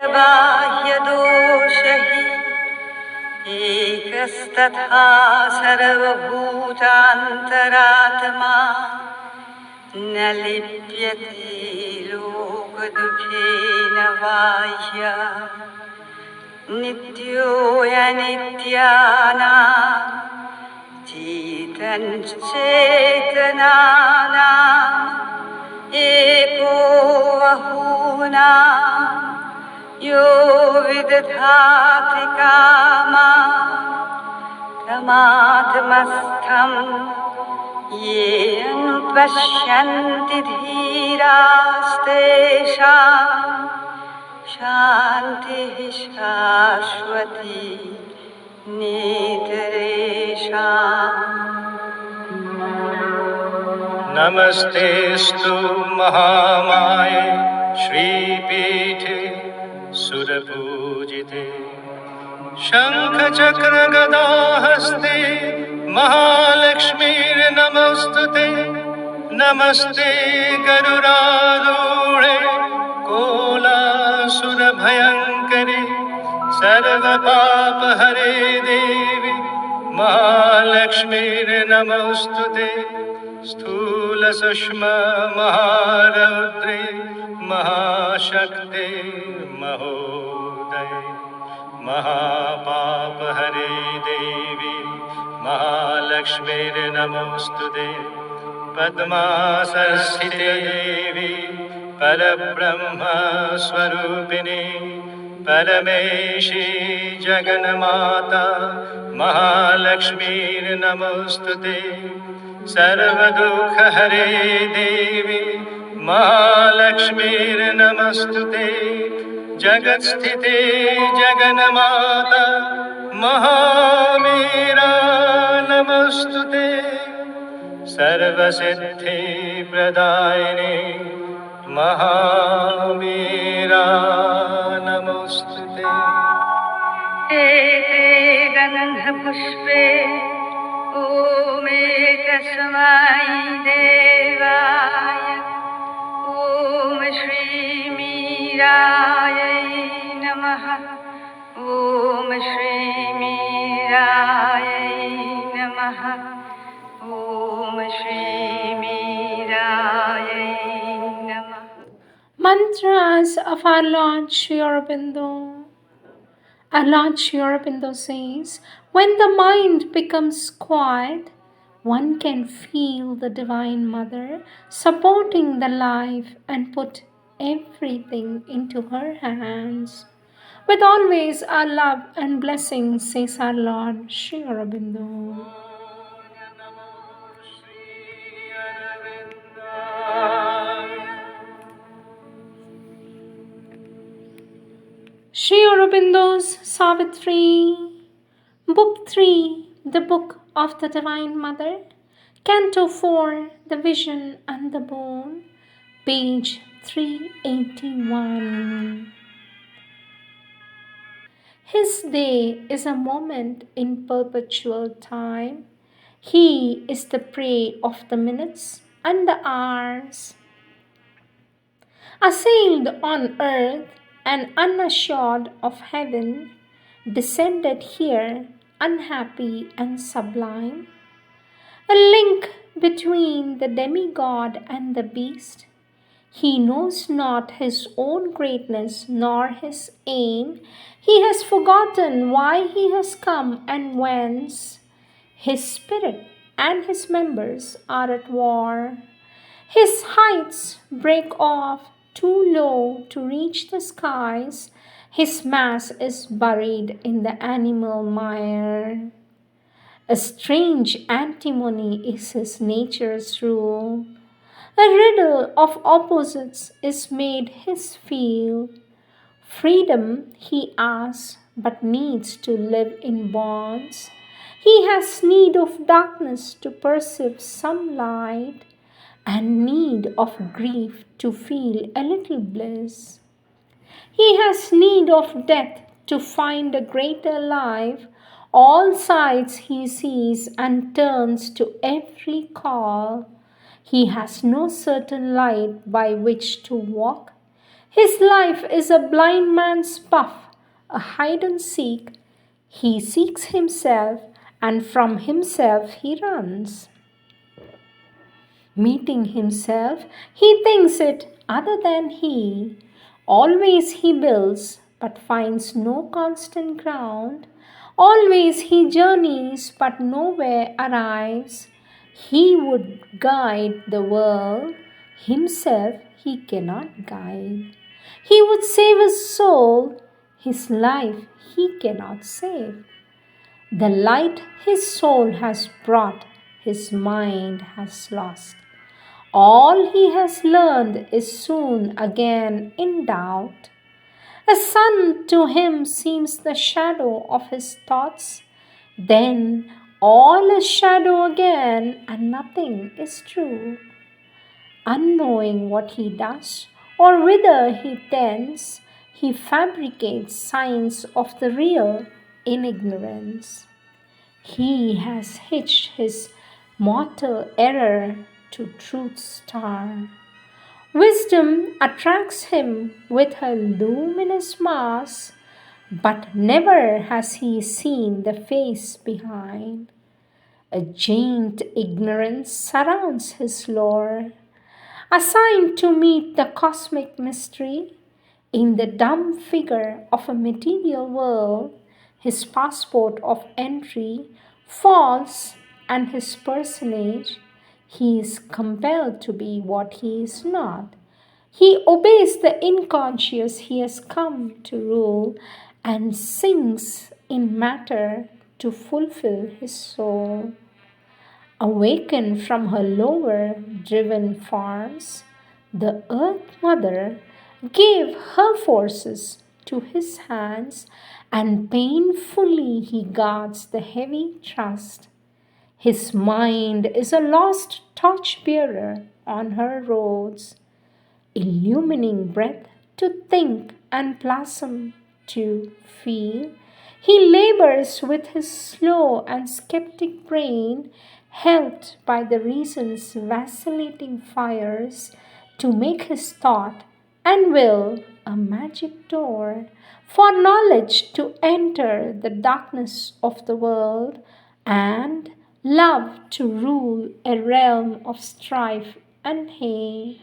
बाह्यदोषहि एकस्तथा सर्वभूतान्तरात्मा न लिप्यते लोकदुःखेन बाह्य नित्योऽयनित्यानां चेतनश्चेतनानाम् एको बहूनां यो विदधाति कामात्मस्थं येन पश्यन्ति धीरास्तेषां शान्तिः शाश्वती नितरेषाम्। नमस्तेस्तु महामाये श्रीपीठे सुरपूजिते शङ्खचक्रगदाहस्ते महालक्ष्मीर्नमोऽस्तुते। नमस्ते गरुडारूढे कोलासुरभयङ्करे सर्वपापहरे देवी महालक्ष्मीर्नमोऽस्तुते। स्थूलसूक्ष्म महारौद्रे महाशक्ते महोदये महापापहरे देवी महालक्ष्मीर्नमोऽस्तुते। पद्मासनस्थिते देवी परब्रह्मस्वरूपिणी परमेशी जगन्माता महालक्ष्मीर्नमोऽस्तुते। सर्वदुःखहरे देवी महालक्ष्मीर्नमोऽस्तुते। जगत्स्थिते जगन्माता महावीरा नमोऽस्तुते। सर्वसिद्धिप्रदायिनी महावीरा नमोऽस्तुते। एते गन्धपुष्पे ॐ देवाय ॐ श्रीमीरायै नमः। ॐ श्रीमीरायै नमः। ॐ श्रीमीरायै नमः। Mantras of our Lord Sri Aurobindo. Our Lord Sri Aurobindo says, when the mind becomes quiet, one can feel the Divine Mother supporting the life and put everything into her hands. With always our love and blessings, says our Lord Sri Aurobindo. Sri Aurobindo's Savitri, Book 3, The Book of the Divine Mother, Canto 4, The Vision and the Bone, page 381. His day is a moment in perpetual time. He is the prey of the minutes and the hours. Assailed on earth and unassured of heaven, descended here unhappy and sublime, a link between the demigod and the beast. He knows not his own greatness nor his aim. He has forgotten why he has come and whence. His spirit and his members are at war. His heights break off too low to reach the skies. His mass is buried in the animal mire. A strange antimony is his nature's rule. A riddle of opposites is made his field. Freedom he asks, but needs to live in bonds. He has need of darkness to perceive some light, and need of grief to feel a little bliss. He has need of death to find a greater life. All sides he sees and turns to every call. He has no certain light by which to walk. His life is a blind man's puff, a hide and seek. He seeks himself, and from himself he runs. Meeting himself, he thinks it other than he. Always he builds, but finds no constant ground. Always he journeys, but nowhere arrives. He would guide the world, himself he cannot guide. He would save his soul, his life he cannot save. The light his soul has brought, his mind has lost. All he has learned is soon again in doubt. A sun to him seems the shadow of his thoughts. Then all is shadow again, and nothing is true. Unknowing what he does or whither he tends, he fabricates signs of the real in ignorance. He has hitched his mortal error to truth's star. Wisdom attracts him with her luminous mass, but never has he seen the face behind. A giant ignorance surrounds his lore, assigned to meet the cosmic mystery. In the dumb figure of a material world, his passport of entry false, and his personage, he is compelled to be what he is not. He obeys the unconscious he has come to rule and sinks in matter to fulfill his soul. Awakened from her lower driven forms, the Earth Mother gave her forces to his hands, and painfully he guards the heavy trust. His mind is a lost torchbearer on her roads, illumining breath to think and blossom to feel. He labors with his slow and skeptic brain, helped by the reason's vacillating fires, to make his thought and will a magic door for knowledge to enter the darkness of the world, and love to rule a realm of strife and hate.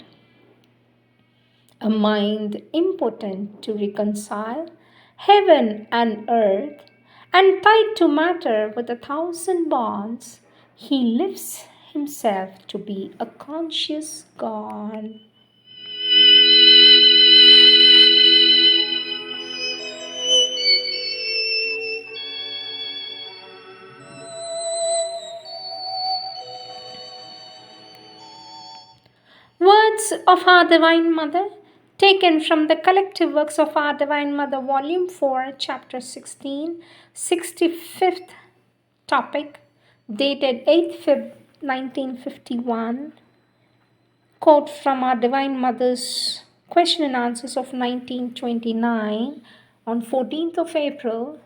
A mind impotent to reconcile heaven and earth, and tied to matter with 1,000 bonds, he lifts himself to be a conscious God. Words of our Divine Mother, taken from the collective works of our Divine Mother, Volume 4, Chapter 16, 65th topic, dated 8th Feb 1951. Quote from our Divine Mother's Question and Answers of 1929 on 14th of April.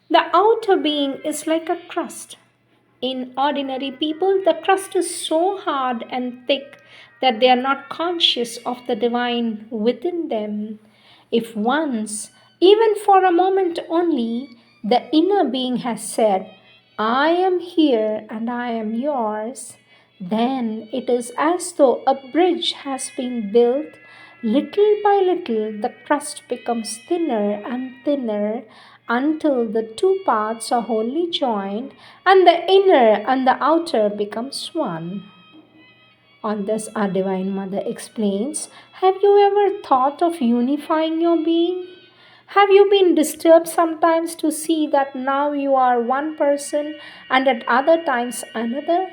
The outer being is like a crust. In ordinary people, the crust is so hard and thick that they are not conscious of the divine within them. If once, even for a moment only, the inner being has said, I am here and I am yours, then it is as though a bridge has been built. Little by little, the crust becomes thinner and thinner until the two parts are wholly joined and the inner and the outer becomes one. On this, our Divine Mother explains, have you ever thought of unifying your being? Have you been disturbed sometimes to see that now you are one person and at other times another?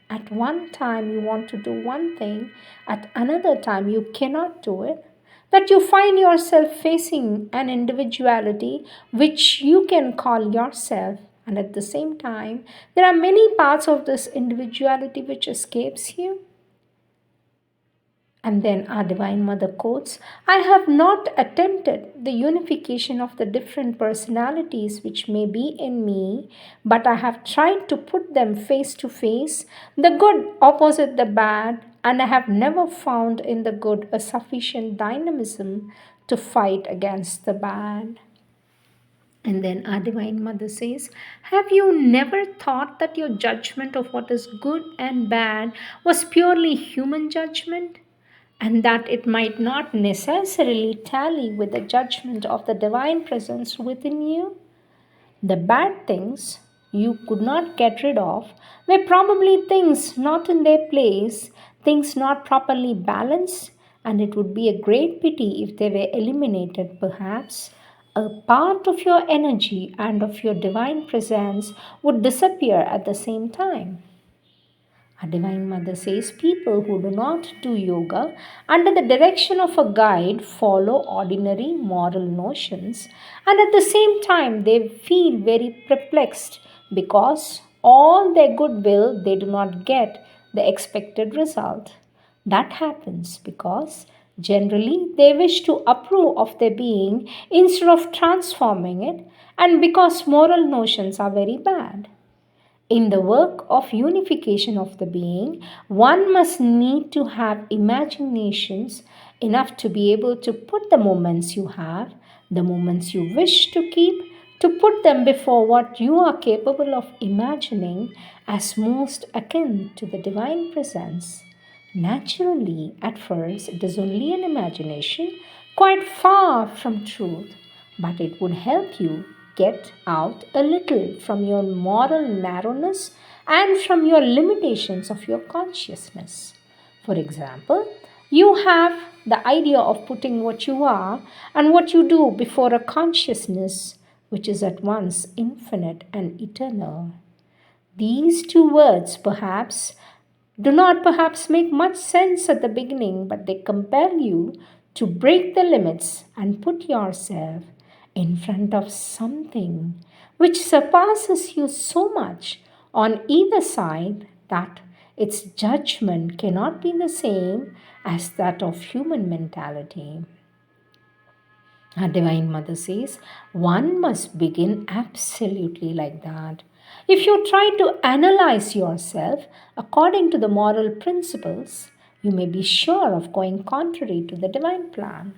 At one time you want to do one thing, at another time you cannot do it. That you find yourself facing an individuality which you can call yourself, and at the same time there are many parts of this individuality which escapes you. And then our Divine Mother quotes, I have not attempted the unification of the different personalities which may be in me, but I have tried to put them face to face, the good opposite the bad, and I have never found in the good a sufficient dynamism to fight against the bad. And then our Divine Mother says, have you never thought that your judgment of what is good and bad was purely human judgment? And that it might not necessarily tally with the judgment of the divine presence within you? The bad things you could not get rid of were probably things not in their place, things not properly balanced, and it would be a great pity if they were eliminated, perhaps. A part of your energy and of your divine presence would disappear at the same time. Our Divine Mother says people who do not do yoga under the direction of a guide follow ordinary moral notions, and at the same time they feel very perplexed because all their goodwill they do not get the expected result. That happens because generally they wish to approve of their being instead of transforming it, and because moral notions are very bad. In the work of unification of the being, one must need to have imaginations enough to be able to put the moments you have, the moments you wish to keep, to put them before what you are capable of imagining as most akin to the divine presence. Naturally, at first, it is only an imagination, quite far from truth, but it would help you get out a little from your moral narrowness and from your limitations of your consciousness. For example, you have the idea of putting what you are and what you do before a consciousness which is at once infinite and eternal. These two words perhaps do not perhaps make much sense at the beginning, but they compel you to break the limits and put yourself in front of something which surpasses you so much on either side that its judgment cannot be the same as that of human mentality. Our Divine Mother says one must begin absolutely like that. If you try to analyze yourself according to the moral principles, you may be sure of going contrary to the divine plan.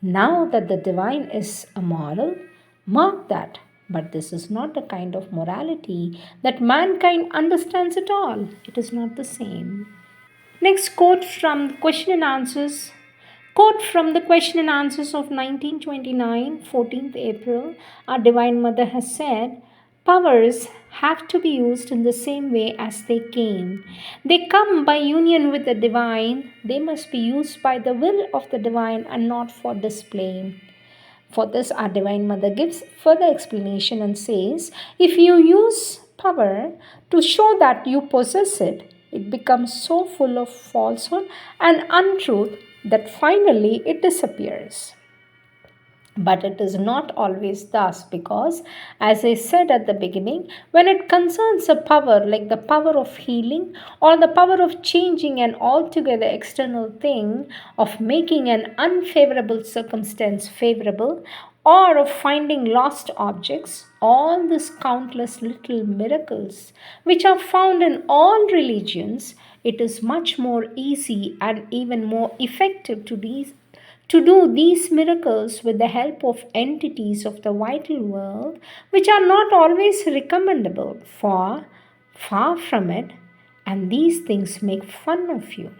Now that the divine is a moral, mark that. But this is not the kind of morality that mankind understands at all. It is not the same. Next quote from question and answers. Quote from the question and answers of 1929, 14th April. Our Divine Mother has said, powers have to be used in the same way as they came. They come by union with the divine. They must be used by the will of the divine and not for display. For this, our Divine Mother gives further explanation and says, if you use power to show that you possess it, it becomes so full of falsehood and untruth that finally it disappears. But it is not always thus because, as I said at the beginning, when it concerns a power like the power of healing or the power of changing an altogether external thing, of making an unfavorable circumstance favorable, or of finding lost objects, all these countless little miracles which are found in all religions, it is much more easy and even more effective to do these miracles with the help of entities of the vital world, which are not always recommendable, for far from it, and these things make fun of you.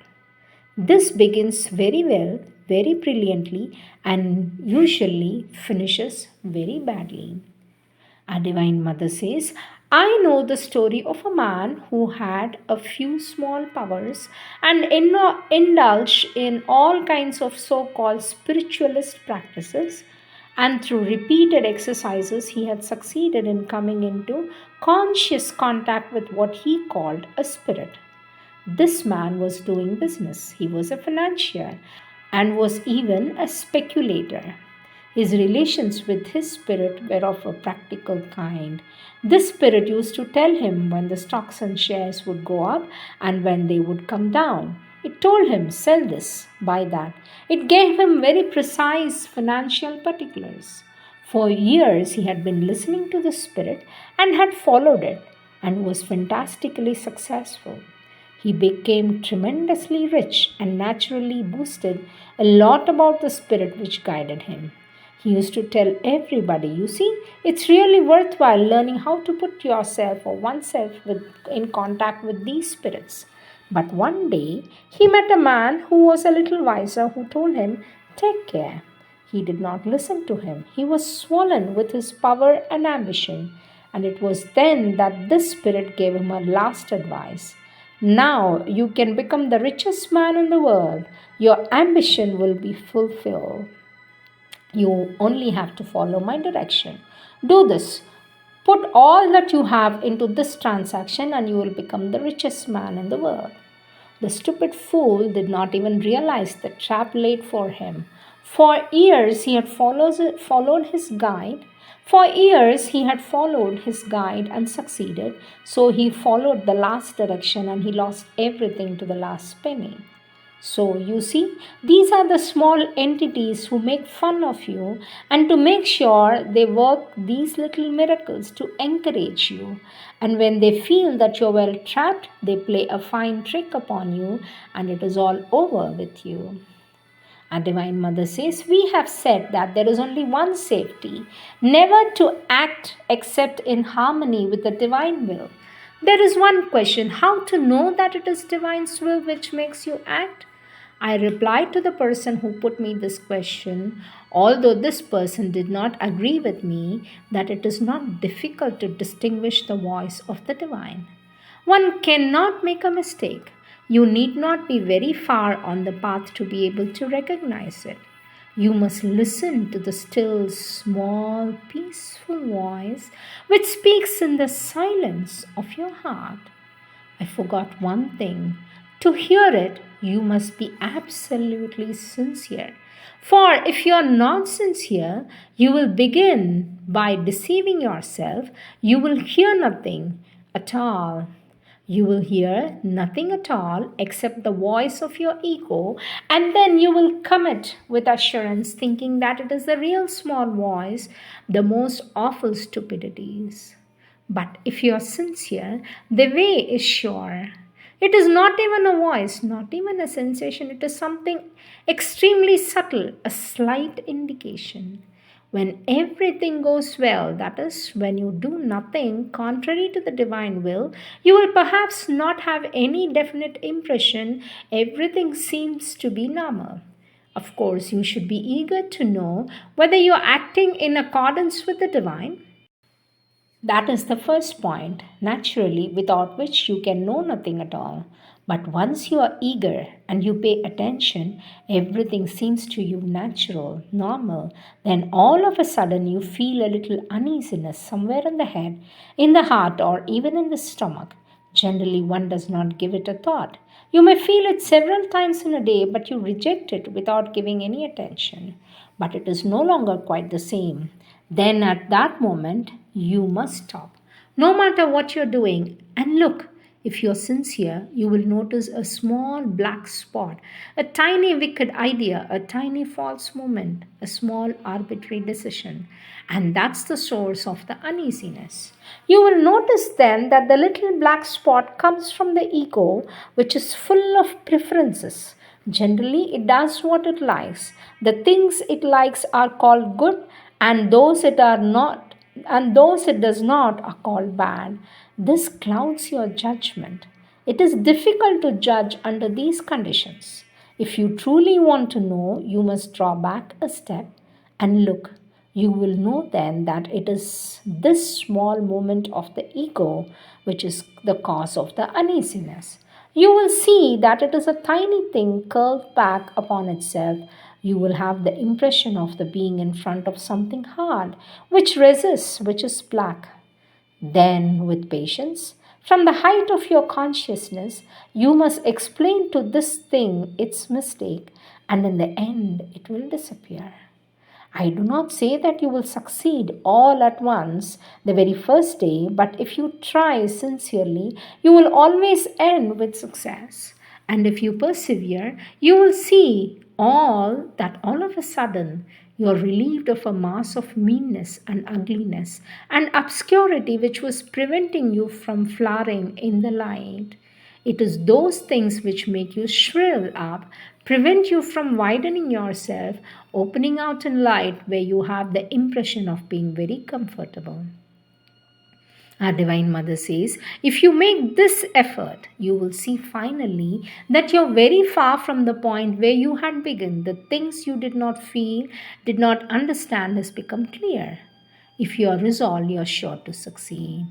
This begins very well, very brilliantly, and usually finishes very badly. Our Divine Mother says, I know the story of a man who had a few small powers and indulged in all kinds of so called spiritualist practices. And through repeated exercises, he had succeeded in coming into conscious contact with what he called a spirit. This man was doing business. He was a financier and was even a speculator. His relations with his spirit were of a practical kind. This spirit used to tell him when the stocks and shares would go up and when they would come down. It told him, sell this, buy that. It gave him very precise financial particulars. For years he had been listening to the spirit and had followed it and was fantastically successful. He became tremendously rich and naturally boasted a lot about the spirit which guided him. He used to tell everybody, you see, it's really worthwhile learning how to put yourself or oneself in contact with these spirits. But one day he met a man who was a little wiser who told him, take care. He did not listen to him. He was swollen with his power and ambition. And it was then that this spirit gave him a last advice. Now you can become the richest man in the world. Your ambition will be fulfilled. You only have to follow my direction. Do this. Put all that you have into this transaction and you will become the richest man in the world. The stupid fool did not even realize the trap laid for him. For years he had followed his guide. For years he had followed his guide and succeeded. So he followed the last direction and he lost everything to the last penny. So, you see, these are the small entities who make fun of you and to make sure they work these little miracles to encourage you. And when they feel that you're well trapped, they play a fine trick upon you and it is all over with you. Our Divine Mother says, we have said that there is only one safety, never to act except in harmony with the Divine will. There is one question, how to know that it is Divine's will which makes you act? I replied to the person who put me this question, although this person did not agree with me, that it is not difficult to distinguish the voice of the Divine. One cannot make a mistake. You need not be very far on the path to be able to recognize it. You must listen to the still, small, peaceful voice which speaks in the silence of your heart. I forgot one thing. To hear it, you must be absolutely sincere. For if you are not sincere, you will begin by deceiving yourself. You will hear nothing at all. You will hear nothing at all except the voice of your ego, and then you will commit with assurance, thinking that it is the real small voice, the most awful stupidities. But if you are sincere, the way is sure. It is not even a voice, not even a sensation, it is something extremely subtle, a slight indication. When everything goes well, that is, when you do nothing contrary to the divine will, you will perhaps not have any definite impression. Everything seems to be normal. Of course, you should be eager to know whether you are acting in accordance with the divine. That is the first point, naturally, without which you can know nothing at all. But once you are eager and you pay attention, everything seems to you natural, normal. Then all of a sudden you feel a little uneasiness somewhere in the head, in the heart, or even in the stomach. Generally, one does not give it a thought. You may feel it several times in a day, but you reject it without giving any attention. But it is no longer quite the same. Then at that moment, you must stop, no matter what you're doing, and look. If you're sincere, you will notice a small black spot, a tiny wicked idea, a tiny false movement, a small arbitrary decision. And that's the source of the uneasiness. You will notice then that the little black spot comes from the ego, which is full of preferences. Generally, it does what it likes. The things it likes are called good, and those it are not and those it does not are called bad. This clouds your judgment. It is difficult to judge under these conditions. If you truly want to know, you must draw back a step and look. You will know then that it is this small movement of the ego which is the cause of the uneasiness. You will see that it is a tiny thing curled back upon itself. You will have the impression of the being in front of something hard, which resists, which is black. Then, with patience, from the height of your consciousness, you must explain to this thing its mistake, and in the end, it will disappear. I do not say that you will succeed all at once the very first day, but if you try sincerely, you will always end with success. And if you persevere, you will see all of a sudden you are relieved of a mass of meanness and ugliness and obscurity which was preventing you from flowering in the light. It is those things which make you shrivel up, prevent you from widening yourself, opening out in light where you have the impression of being very comfortable. Our Divine Mother says, if you make this effort, you will see finally that you're very far from the point where you had begun. The things you did not feel, did not understand, has become clear. If you are resolved, you are sure to succeed.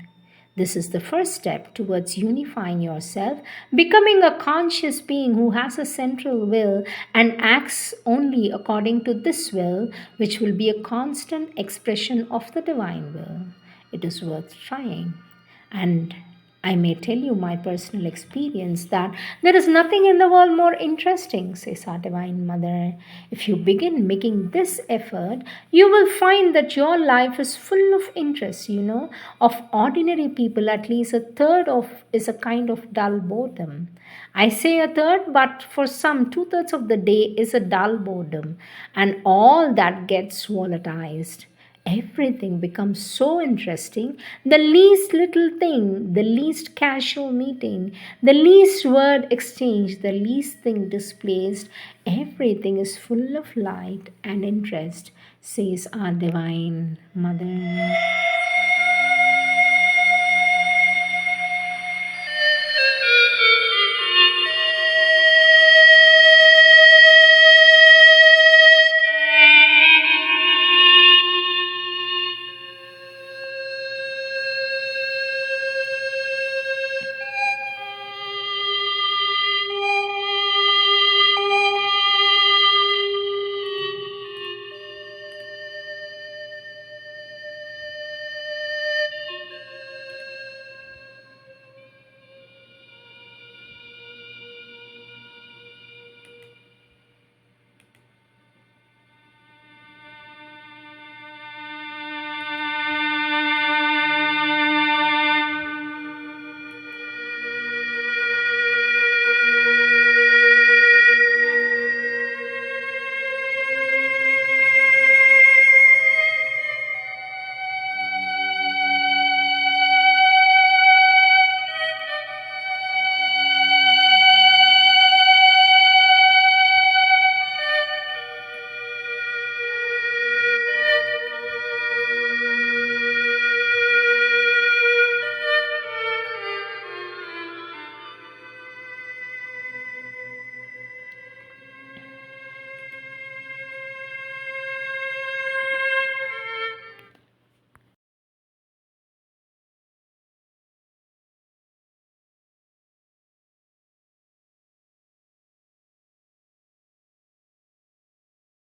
This is the first step towards unifying yourself, becoming a conscious being who has a central will and acts only according to this will, which will be a constant expression of the divine will. It is worth trying. And I may tell you my personal experience that there is nothing in the world more interesting, says our Divine Mother. If you begin making this effort, you will find that your life is full of interest, Of ordinary people, at least a third of is a kind of dull boredom. I say a third, but for some, two-thirds of the day is a dull boredom, and all that gets volatilized. Everything becomes so interesting. The least little thing, the least casual meeting, the least word exchange, the least thing displaced, everything is full of light and interest, says our Divine Mother.